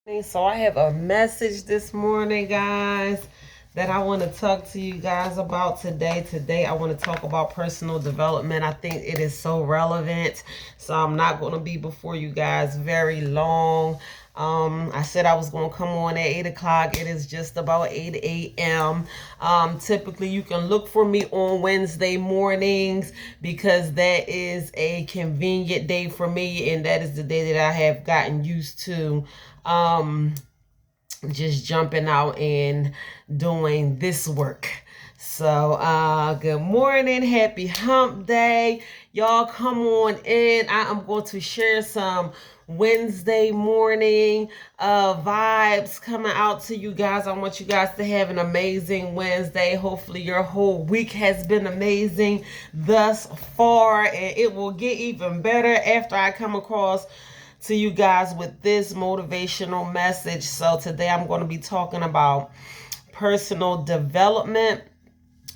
So I have a message this morning, guys, that I want to talk to you guys about today. Today, I want to talk about personal development. I think it is so relevant. So I'm not going to be before you guys very long. I said I was going to come on at 8 o'clock. It is just about 8 a.m. Typically, you can look for me on Wednesday mornings because that is a convenient day for me, and that is the day that I have gotten used to um just jumping out and doing this work. So good morning, happy hump day. Y'all come on in. I am going to share some Wednesday morning vibes coming out to you guys. I want you guys to have an amazing Wednesday. Hopefully your whole week has been amazing thus far, and it will get even better after I come across to you guys with this motivational message. So today I'm going to be talking about personal development.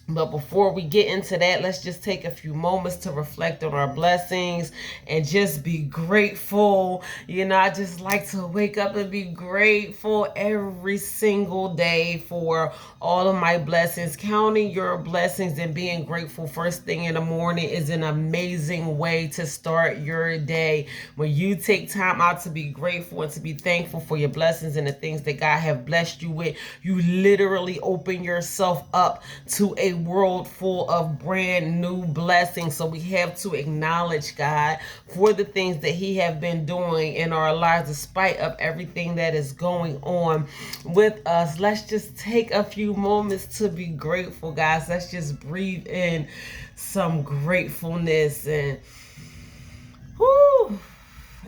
But before we get into that, let's just take a few moments to reflect on our blessings and just be grateful. I just like to wake up and be grateful every single day for all of my blessings. Counting your blessings and being grateful first thing in the morning is an amazing way to start your day. When you take time out to be grateful and to be thankful for your blessings and the things that God have blessed you with, you literally open yourself up to a world full of brand new blessings. So we have to acknowledge God for the things that He have been doing in our lives despite of everything that is going on with us. Let's just take a few moments to be grateful, guys. Let's just breathe in some gratefulness and whoo,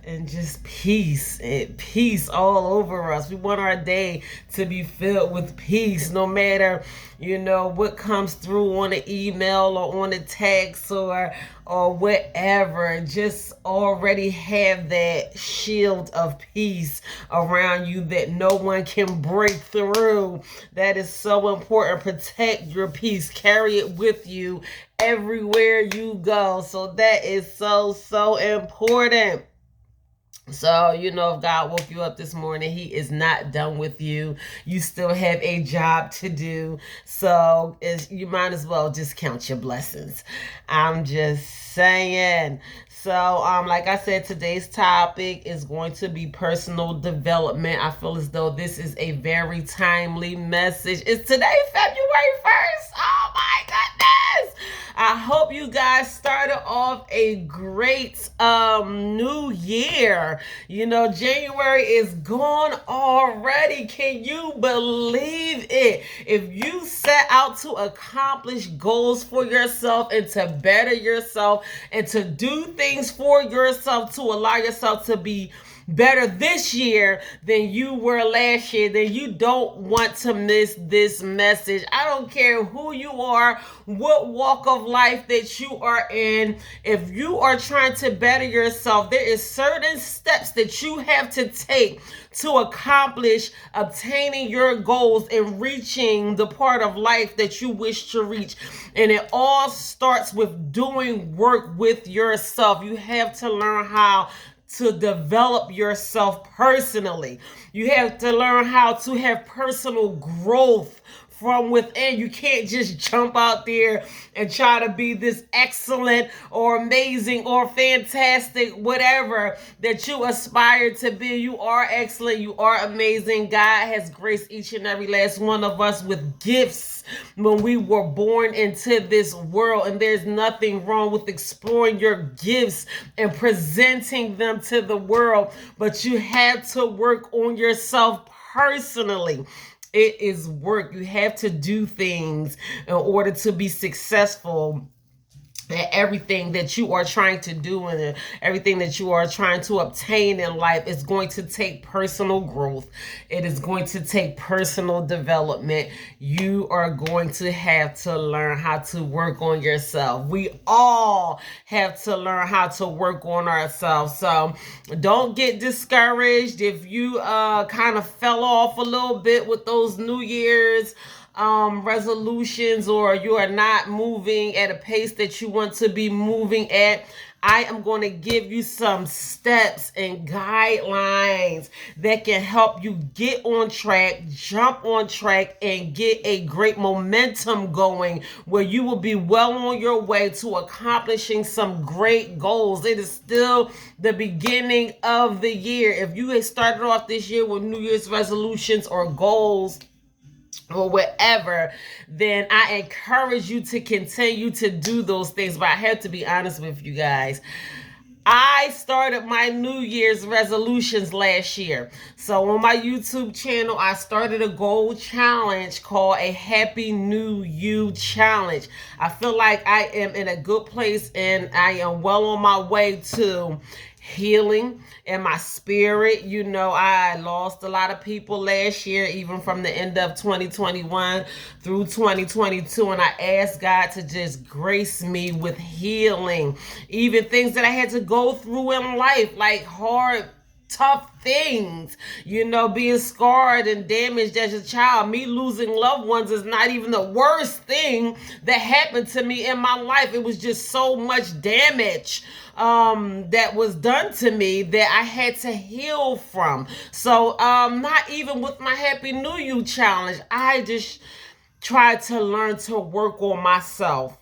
and just peace and peace all over us. We want our day to be filled with peace, no matter what comes through on the email or on the text or whatever. Just already have that shield of peace around you that no one can break through. That is so important. Protect your peace, carry it with you everywhere you go. So that is so important. So, if God woke you up this morning, He is not done with you. You still have a job to do. So, you might as well just count your blessings. I'm just saying. So, like I said, today's topic is going to be personal development. I feel as though this is a very timely message. It's today, February 1st. Oh my goodness. I hope you guys started off a great new year. January is gone already. Can you believe it? If you set out to accomplish goals for yourself and to better yourself and to do things for yourself to allow yourself to be better this year than you were last year, then you don't want to miss this message. I don't care who you are, what walk of life that you are in. If you are trying to better yourself, there is certain steps that you have to take to accomplish obtaining your goals and reaching the part of life that you wish to reach. And it all starts with doing work with yourself. You have to learn how to develop yourself personally. You have to learn how to have personal growth from within. You can't just jump out there and try to be this excellent or amazing or fantastic, whatever that you aspire to be. You are excellent. You are amazing. God has graced each and every last one of us with gifts when we were born into this world, and there's nothing wrong with exploring your gifts and presenting them to the world, but you have to work on yourself personally. It is work. You have to do things in order to be successful at everything that you are trying to do and everything that you are trying to obtain in life is going to take personal growth. It is going to take personal development. You are going to have to learn how to work on yourself. We all have to learn how to work on ourselves. So don't get discouraged if you kind of fell off a little bit with those New Year's resolutions, or you are not moving at a pace that you want to be moving at. I am going to give you some steps and guidelines that can help you get on track, jump on track, and get a great momentum going where you will be well on your way to accomplishing some great goals. It is still the beginning of the year. If you had started off this year with New Year's resolutions or goals, or whatever, then I encourage you to continue to do those things. But I have to be honest with you guys. I started my New Year's resolutions last year. So on my YouTube channel, I started a goal challenge called a Happy New You Challenge. I feel like I am in a good place and I am well on my way to healing in my spirit. You know, I lost a lot of people last year, even from the end of 2021 through 2022. And I asked God to just grace me with healing, even things that I had to go through in life, like hard, tough things, you know, being scarred and damaged as a child. Me losing loved ones is not even the worst thing that happened to me in my life. It was just so much damage that was done to me that I had to heal from. So not even with my Happy New You challenge, I just tried to learn to work on myself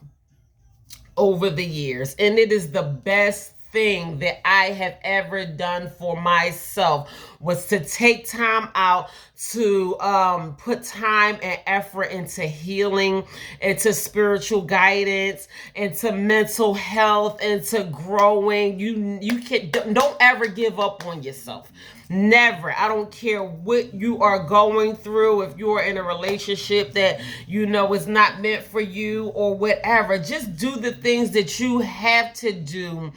over the years, and it is the best thing that I have ever done for myself was to take time out to put time and effort into healing, into spiritual guidance, into mental health, into growing. You can don't ever give up on yourself. Never. I don't care what you are going through. If you are in a relationship that you know is not meant for you or whatever, just do the things that you have to do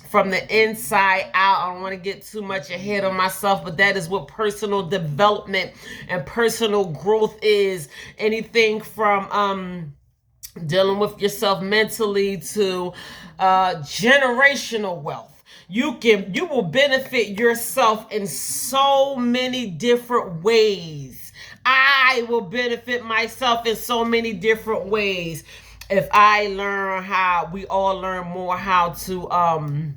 from the inside out. I don't want to get too much ahead of myself, but that is what personal development and personal growth is. Anything from dealing with yourself mentally to generational wealth. You will benefit yourself in so many different ways. I will benefit myself in so many different ways if I learn how, we all learn more how to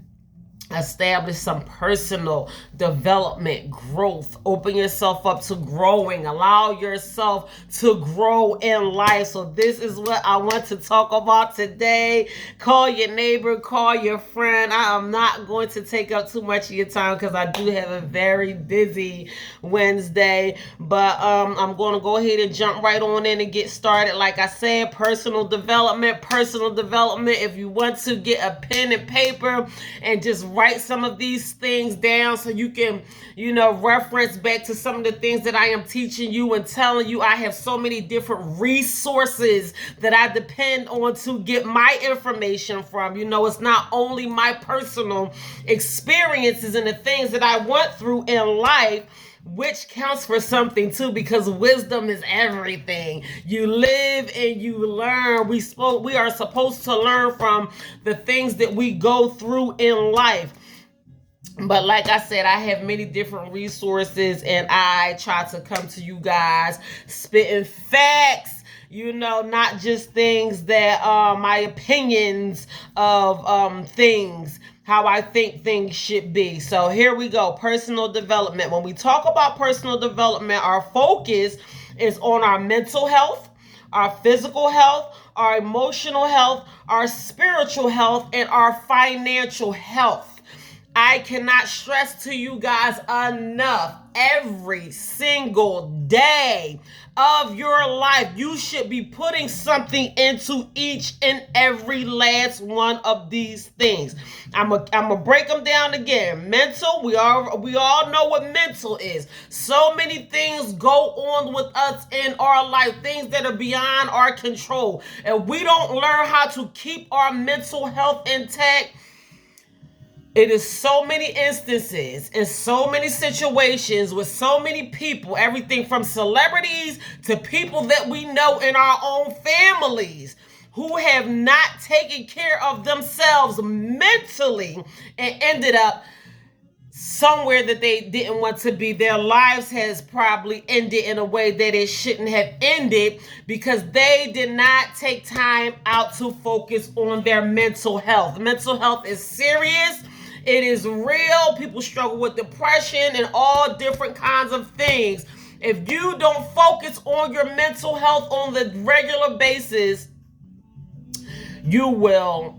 establish some personal development, growth. Open yourself up to growing. Allow yourself to grow in life. So this is what I want to talk about today. Call your neighbor, call your friend. I am not going to take up too much of your time because I do have a very busy Wednesday, but I'm going to go ahead and jump right on in and get started. Like I said, personal development. If you want to get a pen and paper and just write some of these things down so you can, you know, reference back to some of the things that I am teaching you and telling you. I have so many different resources that I depend on to get my information from. You know, it's not only my personal experiences and the things that I went through in life, which counts for something too, because wisdom is everything. You live and you learn. We are supposed to learn from the things that we go through in life. But like I said, I have many different resources and I try to come to you guys spitting facts, you know, not just things that my opinions of things, how I think things should be. So here we go. Personal development. When we talk about personal development, our focus is on our mental health, our physical health, our emotional health, our spiritual health, and our financial health. I cannot stress to you guys enough, every single day of your life, you should be putting something into each and every last one of these things. I'm gonna break them down again. Mental, we all know what mental is. So many things go on with us in our life, things that are beyond our control. And we don't learn how to keep our mental health intact. It is so many instances and so many situations with so many people, everything from celebrities to people that we know in our own families, who have not taken care of themselves mentally and ended up somewhere that they didn't want to be. Their lives has probably ended in a way that it shouldn't have ended because they did not take time out to focus on their mental health. Mental health is serious. It is real. People struggle with depression and all different kinds of things. If you don't focus on your mental health on the regular basis, you will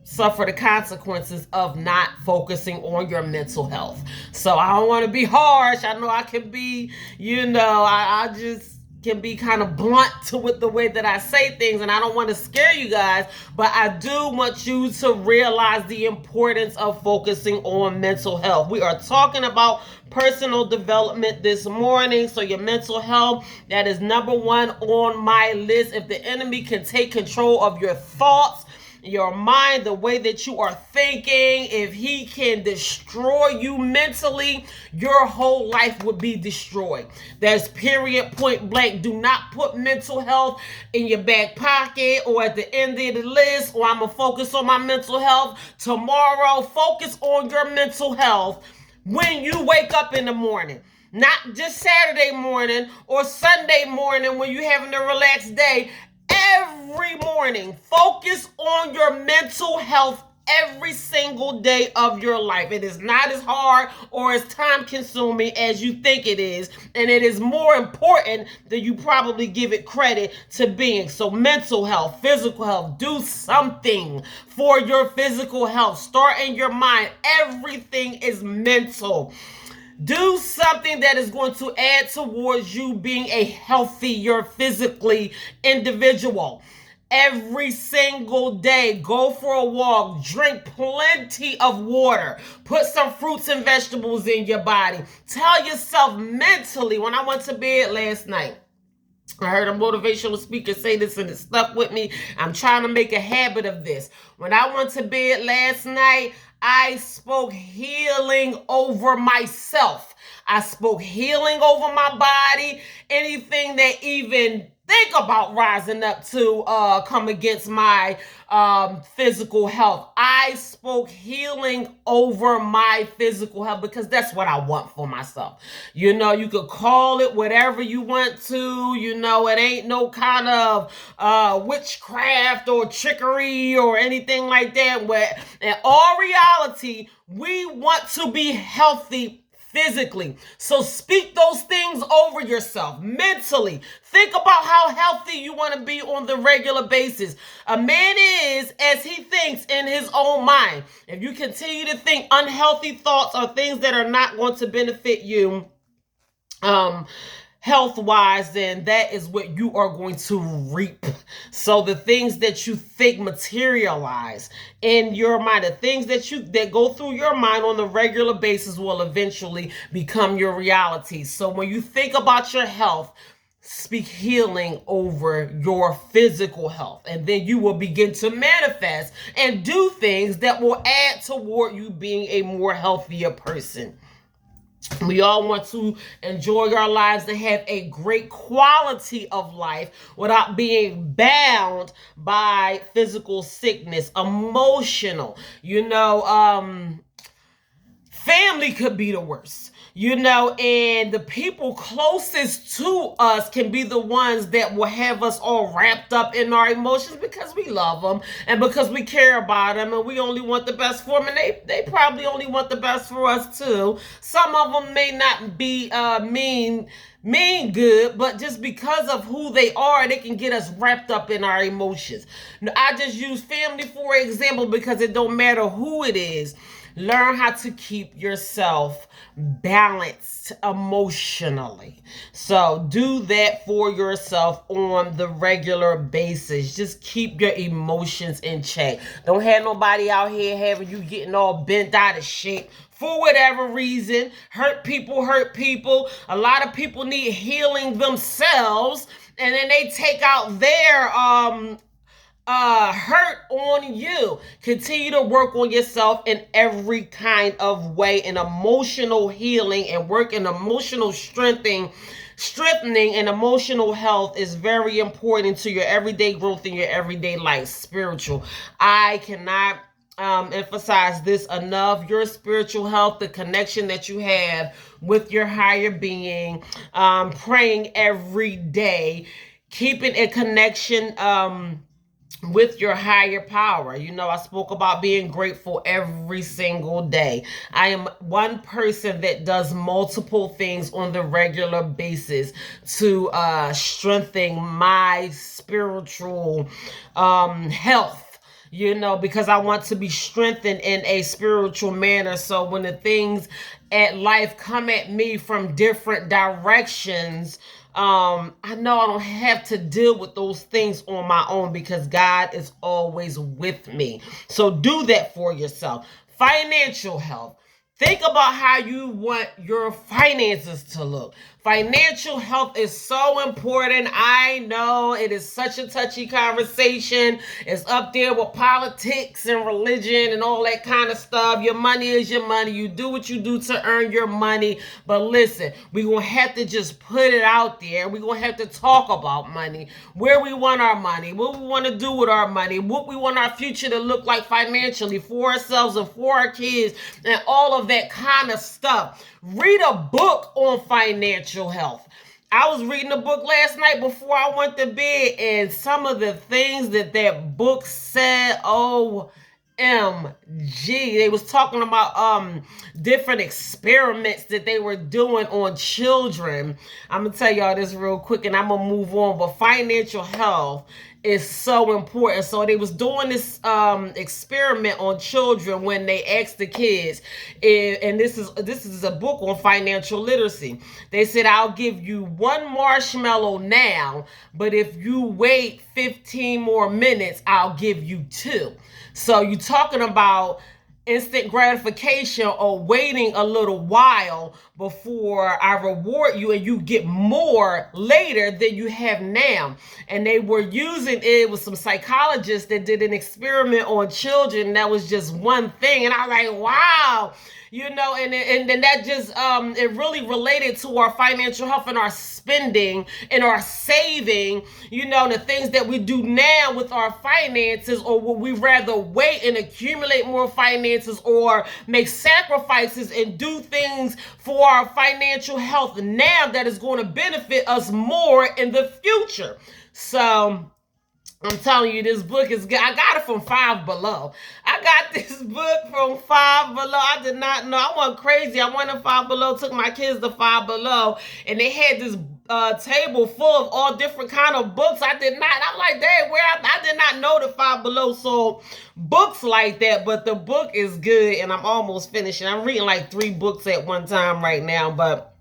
suffer the consequences of not focusing on your mental health. So I don't want to be harsh. I know I can be, I just can be kind of blunt with the way that I say things, and I don't want to scare you guys, but I do want you to realize the importance of focusing on mental health. We are talking about personal development this morning. So your mental health, that is number one on my list. If the enemy can take control of your thoughts, your mind, the way that you are thinking, if he can destroy you mentally, your whole life would be destroyed. That's period, point blank. Do not put mental health in your back pocket or at the end of the list, or I'm going to focus on my mental health tomorrow. Focus on your mental health when you wake up in the morning. Not just Saturday morning or Sunday morning when you're having a relaxed day. Every morning, focus on your mental health every single day of your life. It is not as hard or as time consuming as you think it is. And it is more important than you probably give it credit to being. So mental health, physical health, do something for your physical health. Start in your mind. Everything is mental. Do something that is going to add towards you being a healthier physically individual. Every single day, go for a walk, drink plenty of water, put some fruits and vegetables in your body. Tell yourself mentally, when I went to bed last night, I heard a motivational speaker say this and it stuck with me. I'm trying to make a habit of this. When I went to bed last night, I spoke healing over myself. I spoke healing over my body. Anything that even think about rising up to come against my physical health. I spoke healing over my physical health because that's what I want for myself. You could call it whatever you want to. It ain't no kind of witchcraft or trickery or anything like that. Where in all reality, we want to be healthy physically. So speak those things over yourself mentally. Think about how healthy you want to be on the regular basis. A man is as he thinks in his own mind. If you continue to think unhealthy thoughts or things that are not going to benefit you, health-wise, then that is what you are going to reap. So the things that you think materialize in your mind, the things that go through your mind on a regular basis will eventually become your reality. So when you think about your health, speak healing over your physical health, and then you will begin to manifest and do things that will add toward you being a more healthier person. We all want to enjoy our lives and have a great quality of life without being bound by physical sickness, emotional. Family could be the worst. And the people closest to us can be the ones that will have us all wrapped up in our emotions because we love them and because we care about them and we only want the best for them, and they probably only want the best for us too. Some of them may not be mean good, but just because of who they are, they can get us wrapped up in our emotions. I just use family for example because it don't matter who it is. Learn how to keep yourself balanced emotionally. So do that for yourself on the regular basis. Just keep your emotions in check. Don't have nobody out here having you getting all bent out of shape for whatever reason. Hurt people. A lot of people need healing themselves, and then they take out their hurt on you. Continue to work on yourself in every kind of way, in emotional healing and work in emotional strengthening and emotional health is very important to your everyday growth in your everyday life. Spiritual. I cannot emphasize this enough. Your spiritual health, the connection that you have with your higher being, praying every day, keeping a connection with your higher power. You know, I spoke about being grateful every single day. I am one person that does multiple things on the regular basis to strengthen my spiritual health, you know, because I want to be strengthened in a spiritual manner. So when the things at life come at me from different directions, I know I don't have to deal with those things on my own because God is always with me. So do that for yourself. Financial health. Think about how you want your finances to look. Financial health is so important. I know it is such a touchy conversation. It's up there with politics and religion and all that kind of stuff. Your money is your money. You do what you do to earn your money. But listen, we're going to have to just put it out there. We're going to have to talk about money, where we want our money, what we want to do with our money, what we want our future to look like financially for ourselves and for our kids, and all of that kind of stuff. Read a book on financial health. I was reading a book last night before I went to bed, and some of the things that book said, OMG, they was talking about different experiments that they were doing on children. I'm gonna tell y'all this real quick and I'm gonna move on, but financial health is so important. So they was doing this experiment on children when they asked the kids, and this is a book on financial literacy. They said, I'll give you one marshmallow now, but if you wait 15 more minutes, I'll give you two. So you're talking about instant gratification or waiting a little while before I reward you and you get more later than you have now. And they were using it with some psychologists that did an experiment on children. That was just one thing. And I was like, wow. You know, and then that just, it really related to our financial health and our spending and our saving, you know, the things that we do now with our finances, or would we rather wait and accumulate more finances or make sacrifices and do things for our financial health now that is going to benefit us more in the future. So I'm telling you, this book is good. I got it from Five Below. I got this book from Five Below. I did not know. I went crazy. I went to Five Below, took my kids to Five Below, and they had this table full of all different kind of books. I'm like, dang, I did not know that Five Below sold books like that, but the book is good, and I'm almost finishing. I'm reading like 3 books at one time right now, but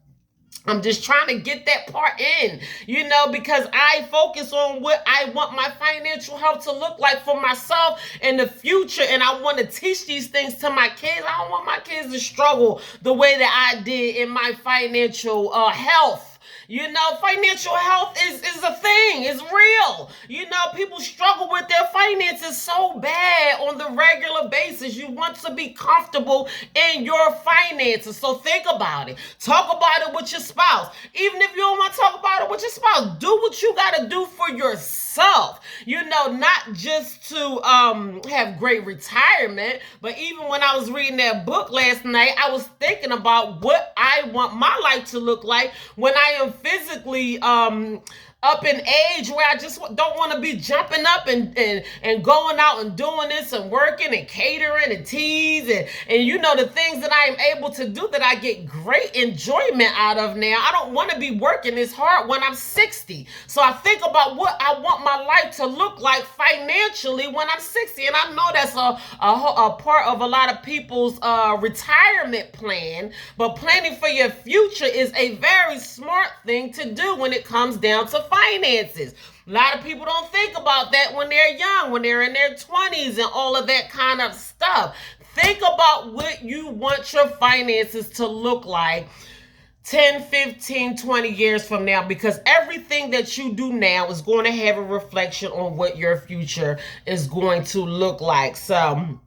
I'm just trying to get that part in, you know, because I focus on what I want my financial health to look like for myself in the future. And I want to teach these things to my kids. I don't want my kids to struggle the way that I did in my financial health. You know, financial health is a thing. It's real. You know, people struggle with their finances so bad on the regular basis. You want to be comfortable in your finances. So think about it. Talk about it with your spouse. Even if you don't want to talk about it with your spouse, do what you got to do for yourself. You know, not just to have great retirement, but even when I was reading that book last night, I was thinking about what I want my life to look like when I am physically up in age, where I just don't want to be jumping up and going out and doing this and working and catering and teas and you know, the things that I am able to do that I get great enjoyment out of now. I don't want to be working this hard when I'm 60. So I think about what I want my life to look like financially when I'm 60. And I know that's a part of a lot of people's retirement plan, but planning for your future is a very smart thing to do when it comes down to finances. A lot of people don't think about that when they're young, when they're in their 20s and all of that kind of stuff. Think about what you want your finances to look like 10, 15, 20 years from now, because everything that you do now is going to have a reflection on what your future is going to look like. So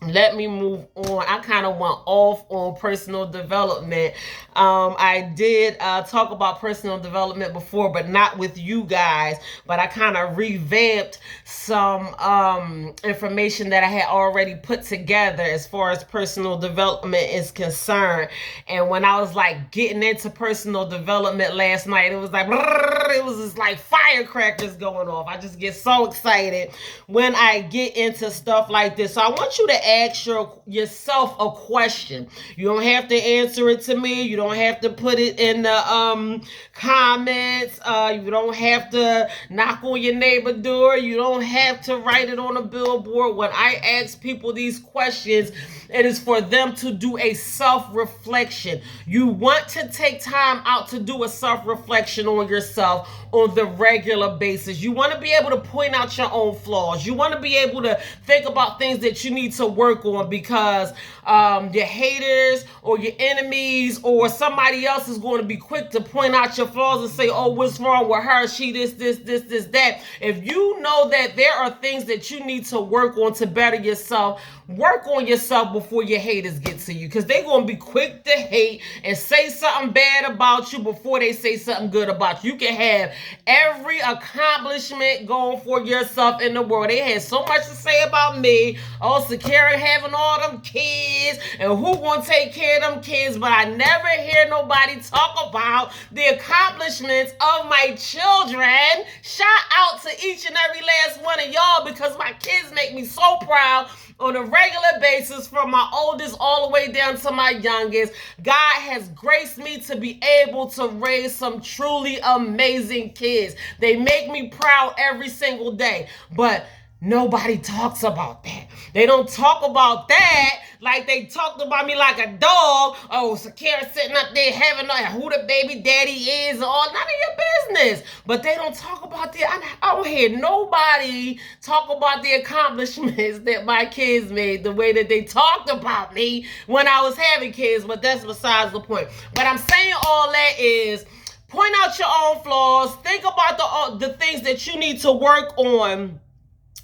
let me move on. I kind of went off on personal development. I did talk about personal development before, but not with you guys. But I kind of revamped some information that I had already put together as far as personal development is concerned. And when I was like getting into personal development last night, it was like it was just like firecrackers going off. I just get so excited when I get into stuff like this. So I want you to ask yourself a question. You don't have to answer it to me. You don't have to put it in the comments. You don't have to knock on your neighbor's door. You don't have to write it on a billboard. When I ask people these questions, it is for them to do a self-reflection. You want to take time out to do a self-reflection on yourself on the regular basis. You want to be able to point out your own flaws. You want to be able to think about things that you need to work on, because your haters or your enemies or somebody else is going to be quick to point out your flaws and say, oh, what's wrong with her? She this, that. If you know that there are things that you need to work on to better yourself, work on yourself before your haters get to you, because they're going to be quick to hate and say something bad about you before they say something good about you. You can have every accomplishment going for yourself in the world. They had so much to say about me. Oh, Sakara having all them kids and who gonna take care of them kids, but I never hear nobody talk about the accomplishments of my children. Shout out to each and every last one of y'all, because my kids make me so proud on a regular basis, from my oldest all the way down to my youngest. God has graced me to be able to raise some truly amazing kids. They make me proud every single day, but nobody talks about that. They don't talk about that like they talked about me like a dog. Oh, Sakara sitting up there having who the baby daddy is, and all. None of your business. But they don't talk about the. I don't hear nobody talk about the accomplishments that my kids made the way that they talked about me when I was having kids. But that's besides the point. But I'm saying all that is, point out your own flaws. Think about the things that you need to work on,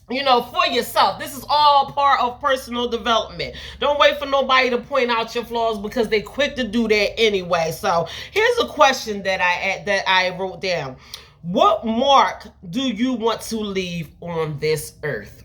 for yourself. This is all part of personal development. Don't wait for nobody to point out your flaws, because they quick to do that anyway. So here's a question that I wrote down. What mark do you want to leave on this earth?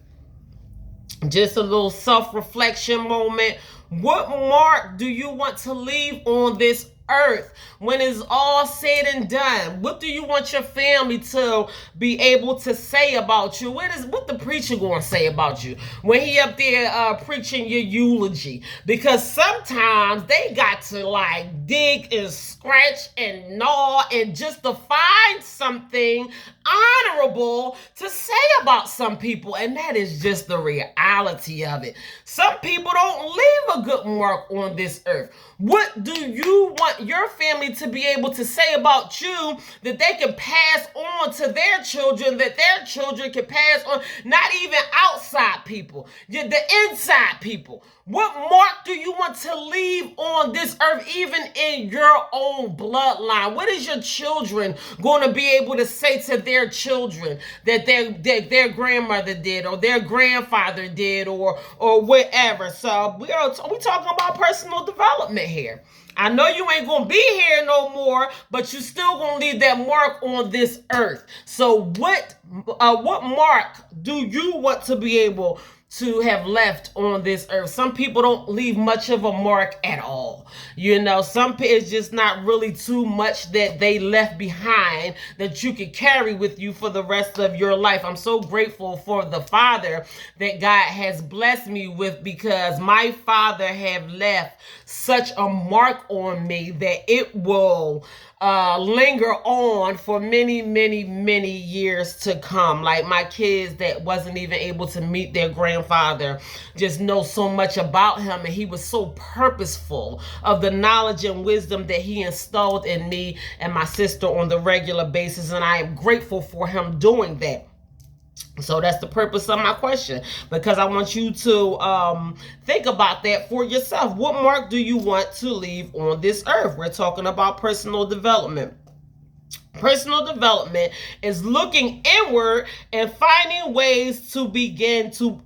Just a little self-reflection moment. What mark do you want to leave on this earth when it's all said and done? What do you want your family to be able to say about you? What the preacher gonna say about you when he up there preaching your eulogy? Because sometimes they got to like dig and scratch and gnaw and just to find something honorable to say about some people, and that is just the reality of it. Some people don't leave a good mark on this earth. What do you want your family to be able to say about you that they can pass on to their children, that their children can pass on, not even outside people, the inside people? What mark do you want to leave on this earth, even in your own bloodline? What is your children going to be able to say to their children that their grandmother did, or their grandfather did, or whatever? So we talking about personal development here. I know you ain't gonna be here no more, but you still gonna leave that mark on this earth. So what mark do you want to be able to have left on this earth? Some people don't leave much of a mark at all. Some people, it's just not really too much that they left behind that you could carry with you for the rest of your life. I'm so grateful for the father that God has blessed me with, because my father have left such a mark on me that it will linger on for many, many, many years to come. Like my kids that wasn't even able to meet their grandfather just know so much about him, and he was so purposeful of the knowledge and wisdom that he installed in me and my sister on the regular basis, and I am grateful for him doing that. So that's the purpose of my question, because I want you to think about that for yourself. What mark do you want to leave on this earth? We're talking about personal development. Personal development is looking inward and finding ways to begin to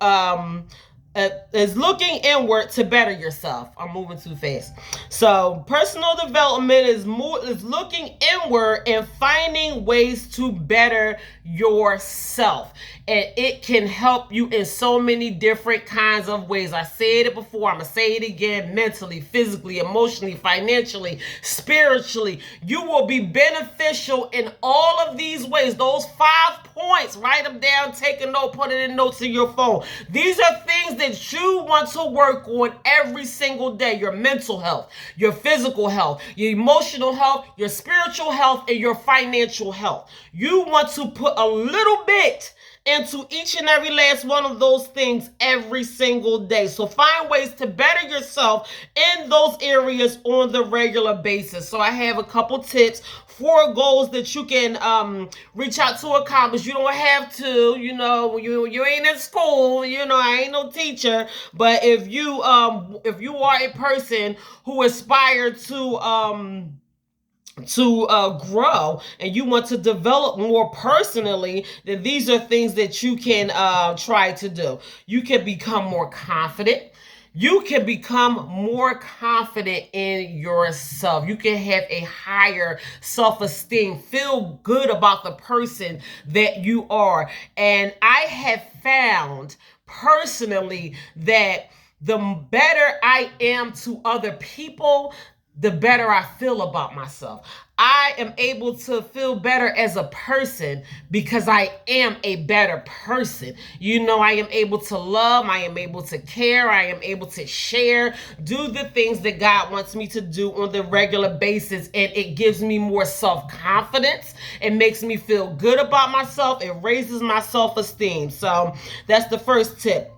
is looking inward to better yourself. I'm moving too fast. So personal development is looking inward and finding ways to better yourself. And it can help you in so many different kinds of ways. I said it before. I'm going to say it again. Mentally, physically, emotionally, financially, spiritually. You will be beneficial in all of these ways. Those 5 points, write them down, take a note, put it in notes in your phone. These are things that you want to work on every single day. Your mental health, your physical health, your emotional health, your spiritual health, and your financial health. You want to put a little bit into each and every last one of those things every single day. So find ways to better yourself in those areas on the regular basis. So I have a couple tips, 4 goals that you can reach out to accomplish. You don't have to, you ain't in school, I ain't no teacher, but if you are a person who aspires to grow and you want to develop more personally, then these are things that you can try to do. You can become more confident. You can become more confident in yourself. You can have a higher self-esteem, feel good about the person that you are. And I have found personally that the better I am to other people, the better I feel about myself. I am able to feel better as a person because I am a better person. I am able to love, I am able to care, I am able to share, do the things that God wants me to do on the regular basis, and it gives me more self-confidence. It makes me feel good about myself. It raises my self-esteem. So that's the first tip.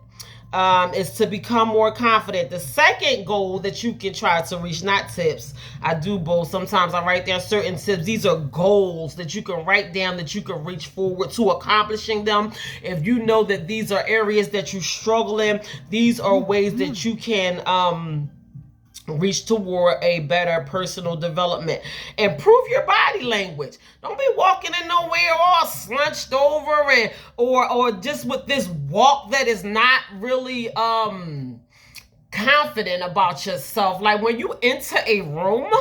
Is to become more confident. The second goal that you can try to reach, not tips, I do both. Sometimes I write down certain tips. These are goals that you can write down that you can reach forward to accomplishing them. If you know that these are areas that you struggle in, these are ways that you can reach toward a better personal development. Improve your body language. Don't be walking in nowhere all slunched over and or just with this walk that is not really confident about yourself. Like when you enter a room,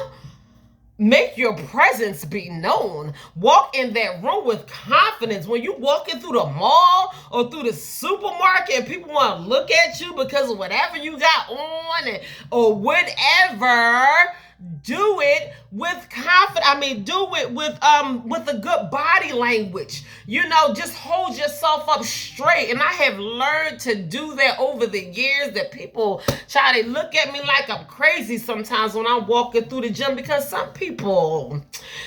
make your presence be known. Walk in that room with confidence. When you walking through the mall or through the supermarket and people want to look at you because of whatever you got on or whatever, do it with confidence. Do it with a good body language. Just hold yourself up straight. And I have learned to do that over the years, that people try to look at me like I'm crazy sometimes when I'm walking through the gym, because some people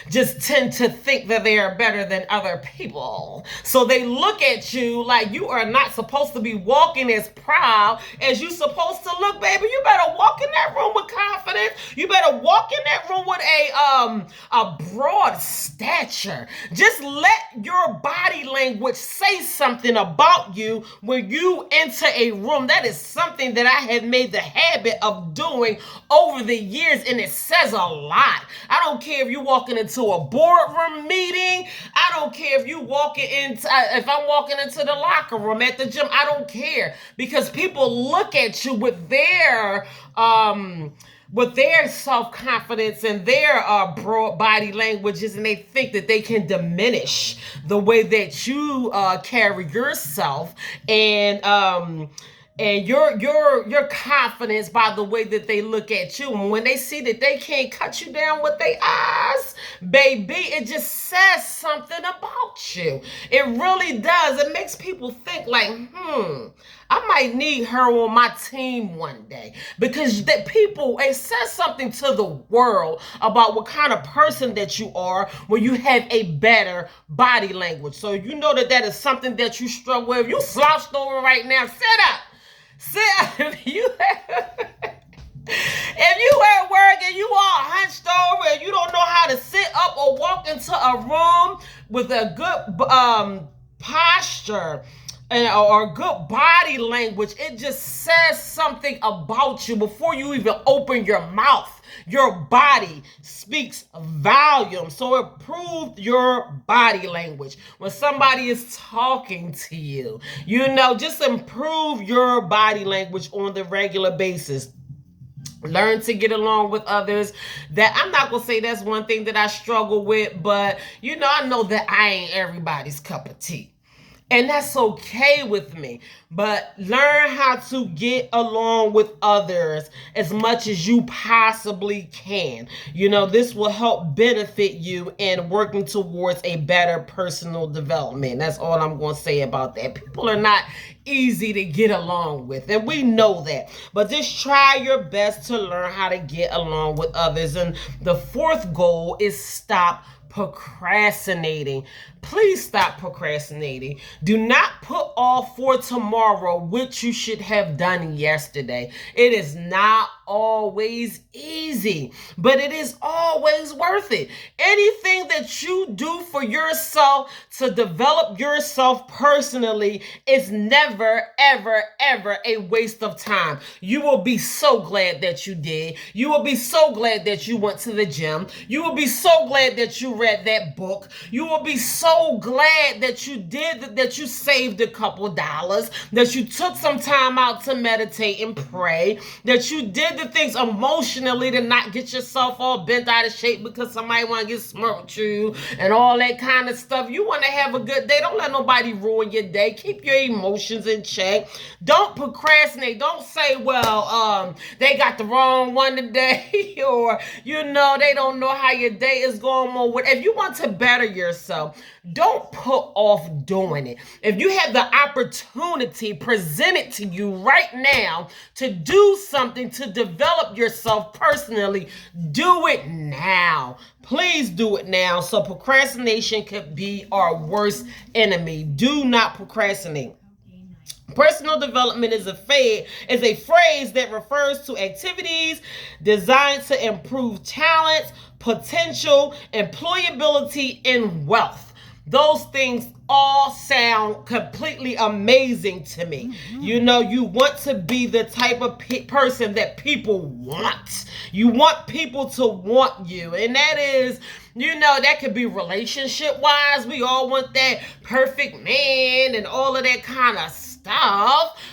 just tend to think that they are better than other people. So they look at you like you are not supposed to be walking as proud as you're supposed to look, baby. You better walk in that room with confidence. You better walk in that room with a broad stature. Just let your body language say something about you when you enter a room. That is something that I have made the habit of doing over the years, and it says a lot. I don't care if you're walking into a boardroom meeting. I don't care if you if I'm walking into the locker room at the gym. I don't care, because people look at you with their self-confidence and their broad body languages, and they think that they can diminish the way that you carry yourself and your confidence by the way that they look at you. And when they see that they can't cut you down with their eyes, baby, it just says something about you. It really does. It makes people think like, I might need her on my team one day, because it says something to the world about what kind of person that you are when you have a better body language. So you know that is something that you struggle with. If you slouched over right now, sit up. If you at work and you all hunched over and you don't know how to sit up or walk into a room with a good posture, or good body language, it just says something about you before you even open your mouth. Your body speaks volume. So improve your body language. When somebody is talking to you, just improve your body language on the regular basis. Learn to get along with others. That I'm not gonna say that's one thing that I struggle with, but I know that I ain't everybody's cup of tea. And that's okay with me. But learn how to get along with others as much as you possibly can. This will help benefit you in working towards a better personal development. That's all I'm going to say about that. People are not easy to get along with, and we know that. But just try your best to learn how to get along with others. And the fourth goal is stop procrastinating. Please stop procrastinating. Do not put off for tomorrow what you should have done yesterday. It is not always easy, but it is always worth it. Anything that you do for yourself to develop yourself personally is never, ever, ever a waste of time. You will be so glad that you did. You will be so glad that you went to the gym. You will be so glad that you read that book. You will be so glad that you did that, you saved a couple dollars, that you took some time out to meditate and pray, that you did the things emotionally to not get yourself all bent out of shape because somebody want to get smart with you and all that kind of stuff. You want to have a good day. Don't let nobody ruin your day. Keep your emotions in check. Don't procrastinate. Don't say, well, they got the wrong one today or, they don't know how your day is going on. If you want to better yourself, don't put off doing it. If you have the opportunity presented to you right now to do something to develop yourself personally, do it now. Please do it now. So procrastination could be our worst enemy. Do not procrastinate. Personal development is a phrase that refers to activities designed to improve talents, potential, employability, and wealth. Those things all sound completely amazing to me. You want to be the type of person that people want. You want people to want you. And that is, that could be relationship-wise. We all want that perfect man and all of that kind of stuff.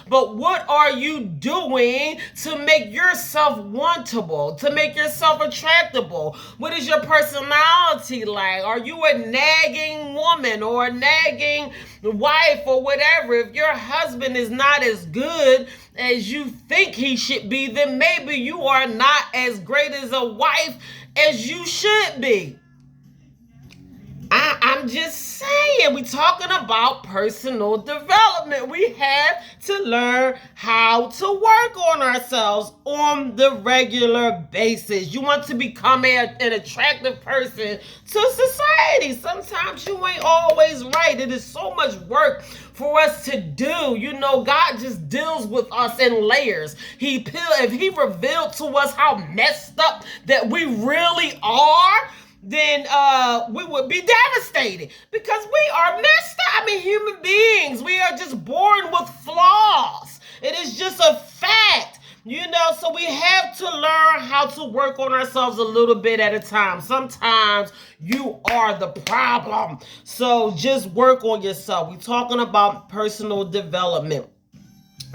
But what are you doing to make yourself wantable, to make yourself attractable? What is your personality like? Are you a nagging woman or a nagging wife or whatever? If your husband is not as good as you think he should be, then maybe you are not as great as a wife as you should be. I'm just saying, we're talking about personal development. We have to learn how to work on ourselves on the regular basis. You want to become an attractive person to society. Sometimes you ain't always right. It is so much work for us to do. God just deals with us in layers. If he revealed to us how messed up that we really are, then we would be devastated because we are messed up. Human beings, we are just born with flaws. It is just a fact. So we have to learn how to work on ourselves a little bit at a time. Sometimes you are the problem. So just work on yourself. We're talking about personal development.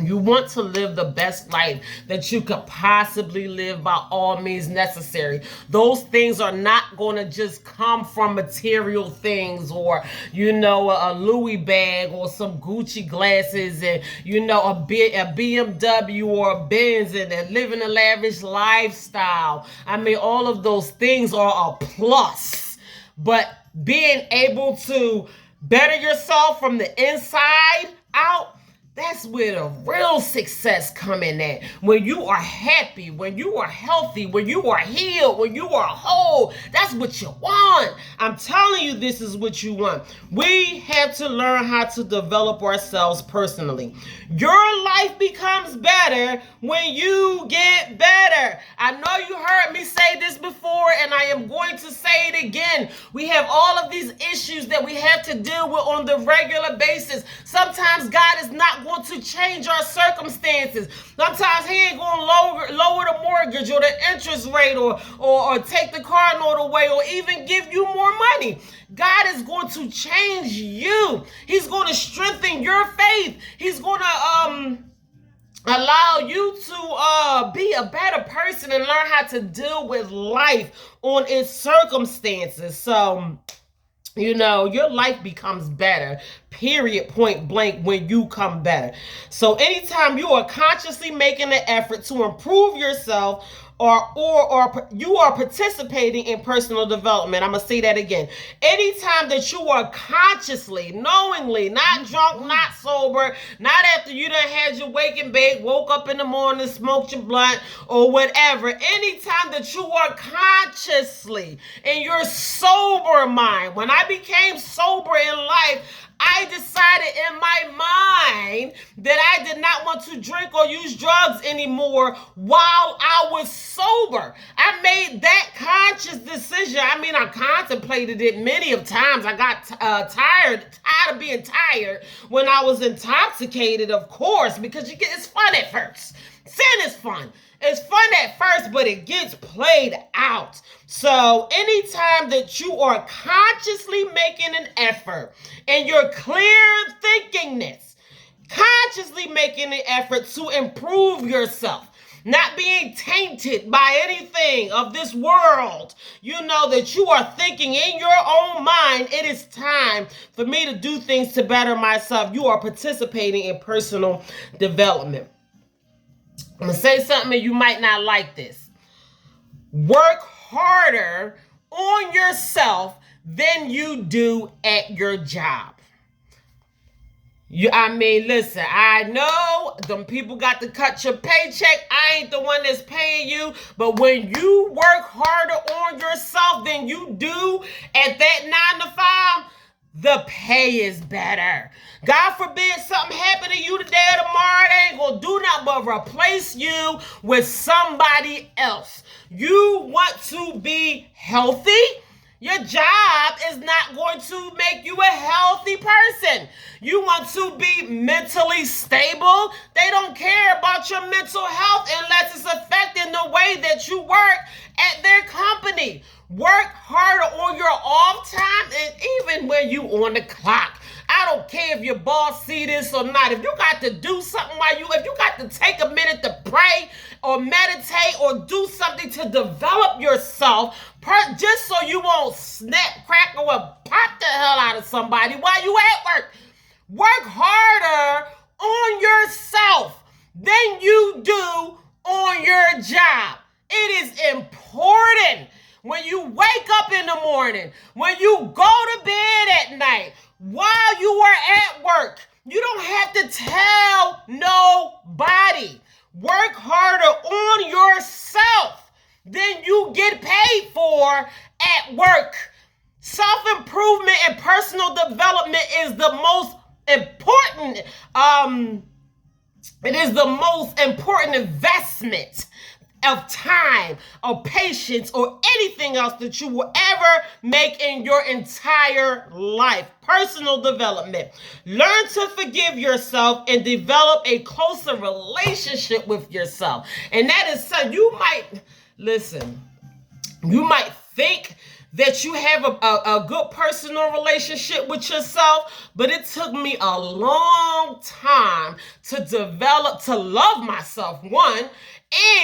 You want to live the best life that you could possibly live by all means necessary. Those things are not going to just come from material things or, a Louis bag or some Gucci glasses and, a BMW or a Benz and living a lavish lifestyle. All of those things are a plus. But being able to better yourself from the inside out, That's where the real success come in at. When you are happy, when you are healthy, when you are healed, when you are whole. That's what you want. I'm telling you, this is what you want. We have to learn how to develop ourselves personally. Your life becomes better when you get better. I know you heard me say this before, and I am going to say it again. We have all of these issues that we have to deal with on the regular basis. Sometimes God is not going to change our circumstances. Sometimes he ain't going to lower the mortgage or the interest rate or take the car note away or even give you more money. God is going to change you. He's going to strengthen your faith. He's going to allow you to be a better person and learn how to deal with life on its circumstances. So, you know, your life becomes better, period, point blank, when you come better. So anytime you are consciously making an effort to improve yourself, or you are participating in personal development. I'm going to say that again. Anytime that you are consciously, knowingly, not drunk, not sober, not after you done had your wake and bake, woke up in the morning, smoked your blunt, or whatever. Anytime that you are consciously in your sober mind. When I became sober in life, I decided in my mind that I did not want to drink or use drugs anymore while I was sober. I made that conscious decision. I mean, I contemplated it many of times. I got tired of being tired when I was intoxicated, of course, because it's fun at first. Sin is fun. It's fun at first, but it gets played out. So anytime that you are consciously making an effort and your clear thinkingness, consciously making an effort to improve yourself, not being tainted by anything of this world, you know that you are thinking in your own mind, it is time for me to do things to better myself. You are participating in personal development. I'm going to say something and you might not like this. Work harder on yourself than you do at your job. Listen, I know them people got to cut your paycheck. I ain't the one that's paying you. But when you work harder on yourself than you do at that 9 to 5, the pay is better. God forbid something happen to you today or tomorrow, they ain't gonna do nothing but replace you with somebody else. You want to be healthy? Your job is not going to make you a healthy person. You want to be mentally stable? They don't care about your mental health unless it's affecting the way that you work at their company. Work harder on your off time and even when you on the clock. I don't care if your boss see this or not. If you got to do something if you got to take a minute to pray or meditate or do something to develop yourself, just so you won't snap, crack, or pop the hell out of somebody while you at work. Work harder on yourself than you do on your job. It is important when you wake up in the morning, when you go to bed at night, while you are at work. You don't have to tell nobody. Work harder on yourself than you get paid for at work. Self-improvement and personal development is the most important. It is the most important investment of time or patience or anything else that you will ever make in your entire life. Personal development. Learn to forgive yourself and develop a closer relationship with yourself. And that is something you might think that you have a good personal relationship with yourself, but it took me a long time to love myself, one,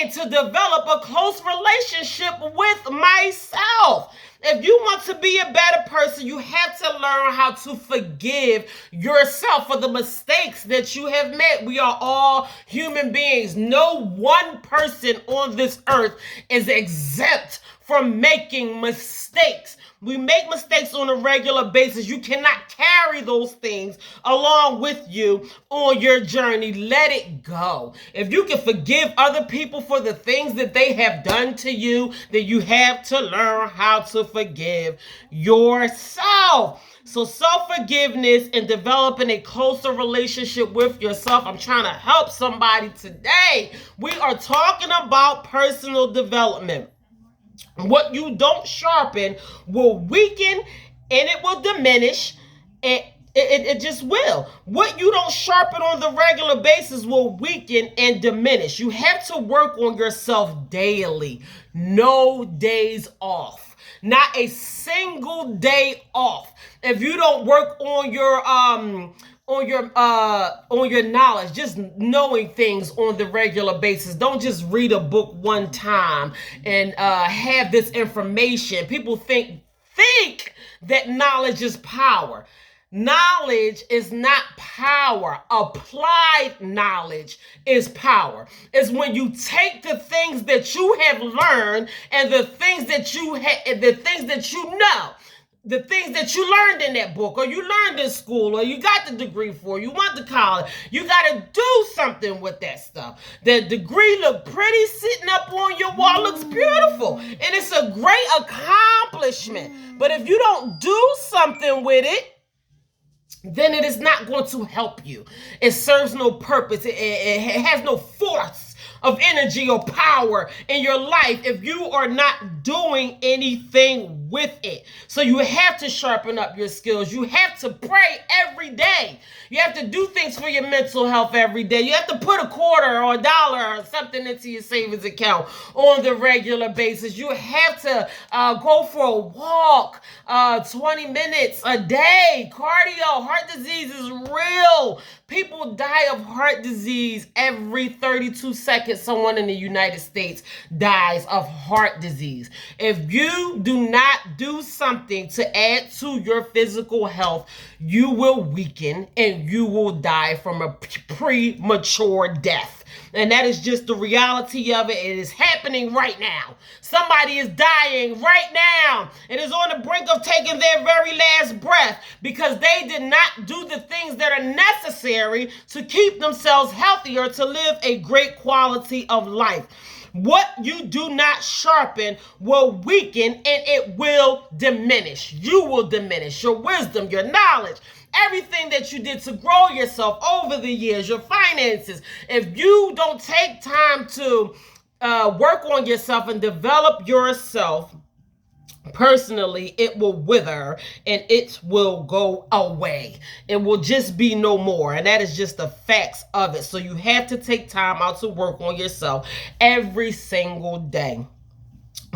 and to develop a close relationship with myself. If you want to be a better person, you have to learn how to forgive yourself for the mistakes that you have made. We are all human beings. No one person on this earth is exempt from making mistakes. We make mistakes on a regular basis. You cannot carry those things along with you on your journey. Let it go. If you can forgive other people for the things that they have done to you, then you have to learn how to forgive yourself. So self-forgiveness and developing a closer relationship with yourself. I'm trying to help somebody today. We are talking about personal development. What you don't sharpen will weaken and it will diminish. It just will. What you don't sharpen on the regular basis will weaken and diminish. You have to work on yourself daily. No days off. Not a single day off. If you don't work on your knowledge, just knowing things on the regular basis. Don't just read a book one time and have this information. People think that knowledge is power. Knowledge is not power. Applied knowledge is power. It's when you take the things that you have learned and the things that you know, the things that you learned in that book, or you learned in school, or you got the degree for, you went to college. You got to do something with that stuff. The degree look pretty sitting up on your wall, looks beautiful, and it's a great accomplishment. But if you don't do something with it, then it is not going to help you. It serves no purpose. It has no force of energy or power in your life if you are not doing anything with it. So you have to sharpen up your skills. You have to pray every day. You have to do things for your mental health every day. You have to put a quarter or a dollar or something into your savings account on the regular basis. You have to go for a walk 20 minutes a day. Cardio, heart disease is real. People die of heart disease every 32 seconds. Someone in the United States dies of heart disease. If you do not do something to add to your physical health, you will weaken and you will die from a premature death. And that is just the reality of it. It is happening right now. Somebody is dying right now and is on the brink of taking their very last breath because they did not do the things that are necessary to keep themselves healthy or to live a great quality of life. What you do not sharpen will weaken and it will diminish. You will diminish your wisdom, your knowledge, everything that you did to grow yourself over the years, your finances. If you don't take time to work on yourself and develop yourself personally, it will wither and it will go away. It will just be no more. And that is just the facts of it. So you have to take time out to work on yourself every single day.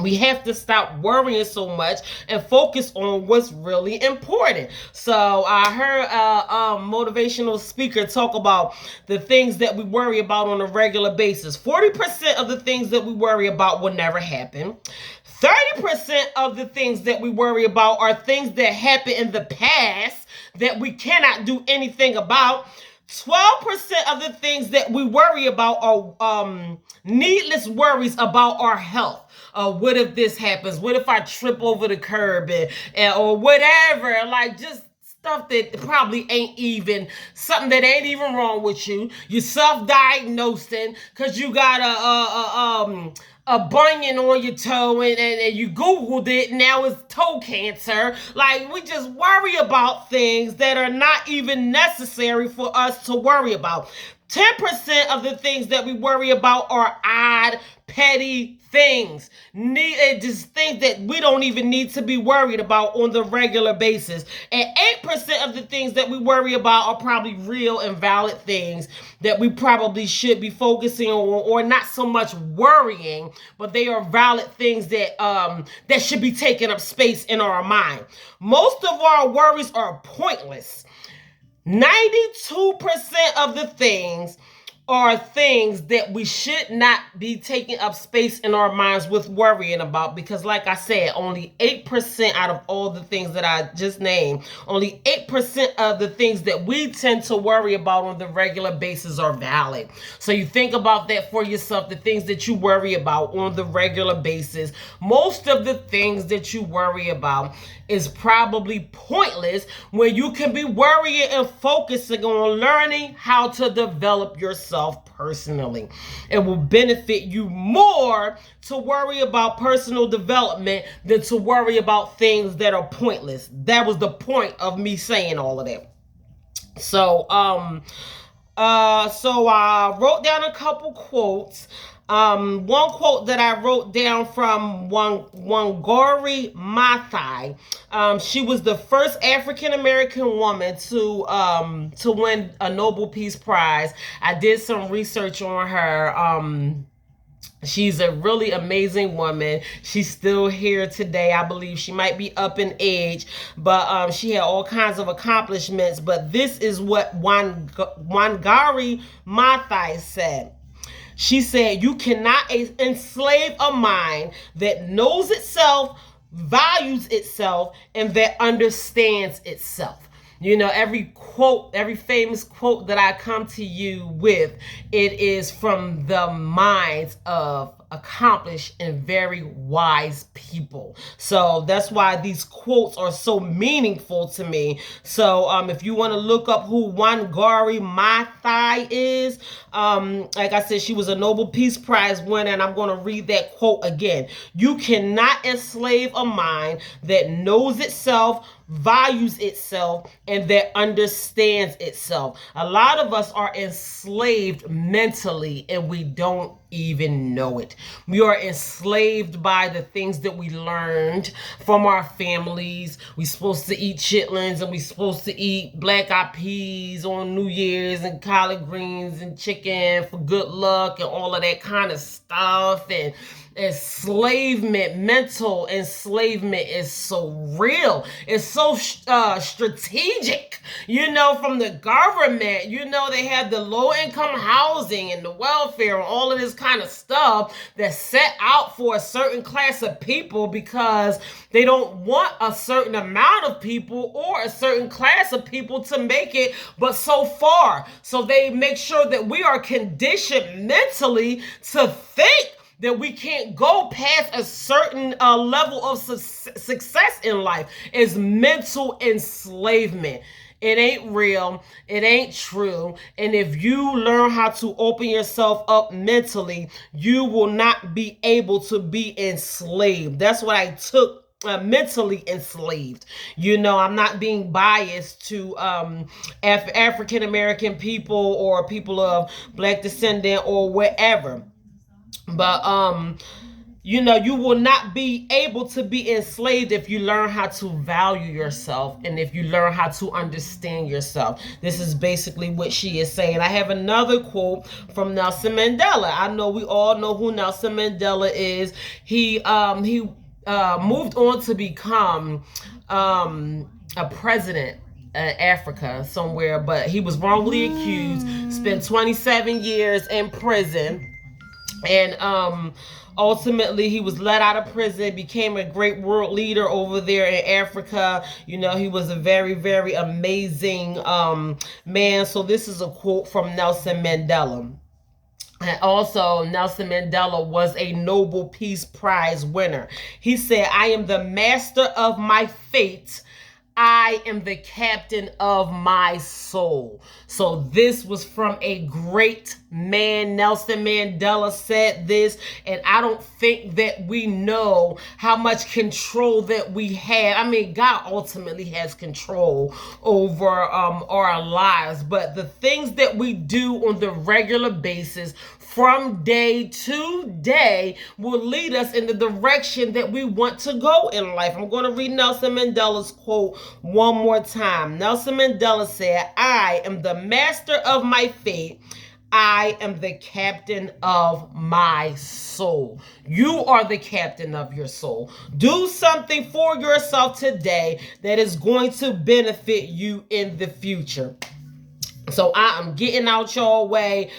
We have to stop worrying so much and focus on what's really important. So I heard a motivational speaker talk about the things that we worry about on a regular basis. 40% of the things that we worry about will never happen. 30% of the things that we worry about are things that happened in the past that we cannot do anything about. 12% of the things that we worry about are needless worries about our health. What if this happens? What if I trip over the curb or whatever? Like just stuff that probably ain't even something that ain't even wrong with you. You're self-diagnosing because you got a bunion on your toe and you Googled it and now it's toe cancer. Like we just worry about things that are not even necessary for us to worry about. 10% of the things that we worry about are odd, petty things. Just things that we don't even need to be worried about on the regular basis. And 8% of the things that we worry about are probably real and valid things that we probably should be focusing on, or not so much worrying, but they are valid things that that should be taking up space in our mind. Most of our worries are pointless. 92% of the things are things that we should not be taking up space in our minds with worrying about, because like I said, only 8% out of all the things that I just named, only 8% of the things that we tend to worry about on the regular basis are valid. So you think about that for yourself, the things that you worry about on the regular basis. Most of the things that you worry about is probably pointless when you can be worrying and focusing on learning how to develop yourself personally. It will benefit you more to worry about personal development than to worry about things that are pointless. That was the point of me saying all of that. So I wrote down a couple quotes. One quote that I wrote down from Wangari Maathai. She was the first African American woman to win a Nobel Peace Prize. I did some research on her. She's a really amazing woman. She's still here today. I believe she might be up in age, but she had all kinds of accomplishments. But this is what Wangari Maathai said. She said, "You cannot enslave a mind that knows itself, values itself, and that understands itself." You know, every quote, every famous quote that I come to you with, it is from the minds of accomplished and very wise people. So that's why these quotes are so meaningful to me. So if you want to look up who Wangari Maathai is, like I said, she was a Nobel Peace Prize winner, and I'm going to read that quote again. "You cannot enslave a mind that knows itself, values itself, and that understands itself." A lot of us are enslaved mentally and we don't even know it. We are enslaved by the things that we learned from our families. We're supposed to eat chitlins and we're supposed to eat black eyed peas on New Year's and collard greens and chicken for good luck and all of that kind of stuff. And enslavement, mental enslavement is so real. It's so strategic, you know, from the government. You know, they have the low income housing and the welfare and all of this kind of stuff that's set out for a certain class of people because they don't want a certain amount of people or a certain class of people to make it but so far. So they make sure that we are conditioned mentally to think that we can't go past a certain level of success in life. Is mental enslavement. It ain't real. It ain't true. And if you learn how to open yourself up mentally, you will not be able to be enslaved. That's what I took. Mentally enslaved. You know, I'm not being biased to African American people or people of black descendant or whatever. But you know, you will not be able to be enslaved if you learn how to value yourself and if you learn how to understand yourself. This is basically what she is saying. I have another quote from Nelson Mandela. I know we all know who Nelson Mandela is. He moved on to become a president Africa somewhere, but he was wrongly accused, spent 27 years in prison. And ultimately, he was let out of prison, became a great world leader over there in Africa. You know, he was a very, very amazing man. So this is a quote from Nelson Mandela. And also, Nelson Mandela was a Nobel Peace Prize winner. He said, "I am the master of my fate. I am the captain of my soul." So this was from a great man. Nelson Mandela said this, and I don't think that we know how much control that we have. I mean, God ultimately has control over our lives, but the things that we do on the regular basis from day to day will lead us in the direction that we want to go in life. I'm going to read Nelson Mandela's quote one more time. Nelson Mandela said, "I am the master of my fate. I am the captain of my soul." You are the captain of your soul. Do something for yourself today that is going to benefit you in the future. So I am getting out your way.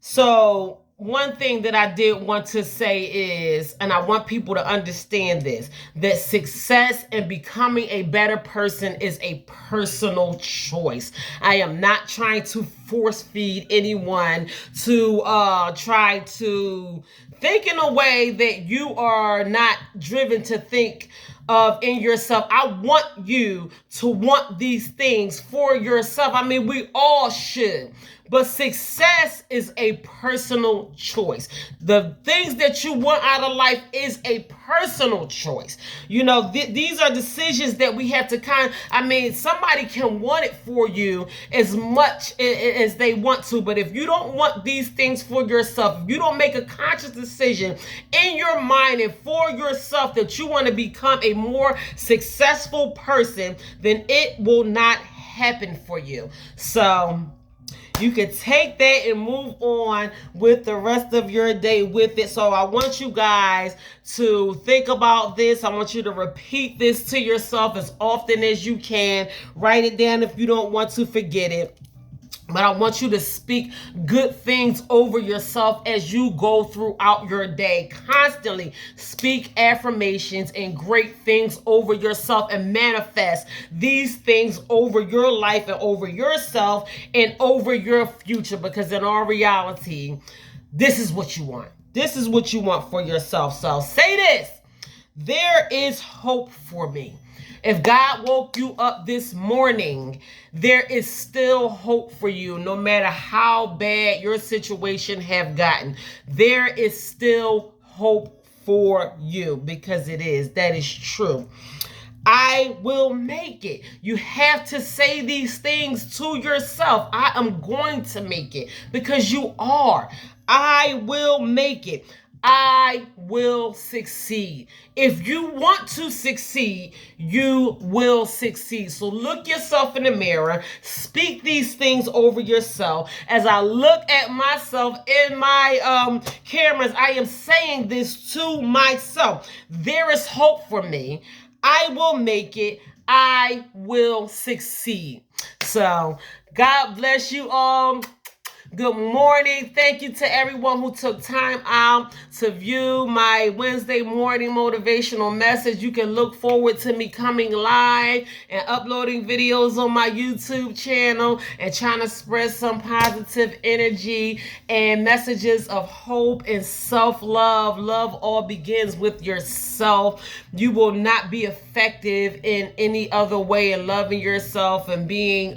So one thing that I did want to say is, and I want people to understand this, that success and becoming a better person is a personal choice. I am not trying to force feed anyone to try to think in a way that you are not driven to think of in yourself. I want you to want these things for yourself. I mean, we all should. But success is a personal choice. The things that you want out of life is a personal choice. You know, these are decisions that we have to somebody can want it for you as much as they want to. But if you don't want these things for yourself, if you don't make a conscious decision in your mind and for yourself that you want to become a more successful person, then it will not happen for you. So you can take that and move on with the rest of your day with it. So I want you guys to think about this. I want you to repeat this to yourself as often as you can. Write it down if you don't want to forget it. But I want you to speak good things over yourself as you go throughout your day. Constantly speak affirmations and great things over yourself and manifest these things over your life and over yourself and over your future. Because in all reality, this is what you want. This is what you want for yourself. So say this: there is hope for me. If God woke you up this morning, there is still hope for you. No matter how bad your situation have gotten, there is still hope for you, because it is. That is true. I will make it. You have to say these things to yourself. I am going to make it, because you are. I will make it. I will succeed. If you want to succeed, you will succeed. So look yourself in the mirror. Speak these things over yourself. As I look at myself in my cameras, I am saying this to myself. There is hope for me. I will make it. I will succeed. So God bless you all. Good morning. Thank you to everyone who took time out to view my Wednesday morning motivational message. You can look forward to me coming live and uploading videos on my YouTube channel and trying to spread some positive energy and messages of hope and self-love. Love all begins with yourself. You will not be effective in any other way in loving yourself and being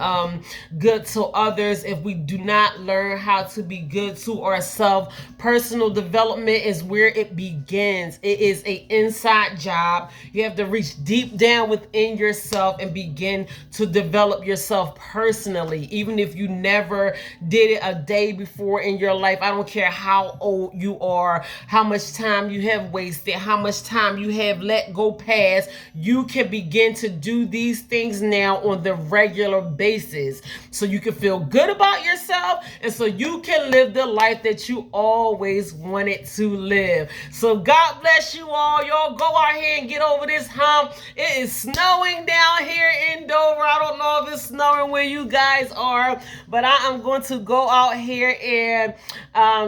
good to others if we do not learn how to be good to ourselves. Personal development is where it begins. It is an inside job. You have to reach deep down within yourself and begin to develop yourself personally. Even if you never did it a day before in your life, I don't care how old you are, how much time you have wasted, how much time you have let go past, you can begin to do these things now on the regular basis, so you can feel good about yourself and so you can live the life that you always wanted to live. So God bless you all. Y'all go out here and get over this hump. It is snowing down here in Dover. I don't know if it's snowing where you guys are, but I am going to go out here and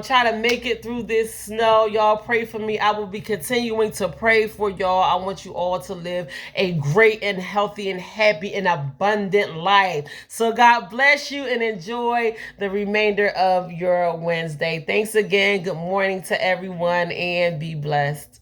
try to make it through this snow. Y'all pray for me. I will be continuing to pray for y'all. I want you all to live a great and healthy and happy and abundant life. So God bless you and enjoy the remainder of your Wednesday. Thanks again. Good morning to everyone and be blessed.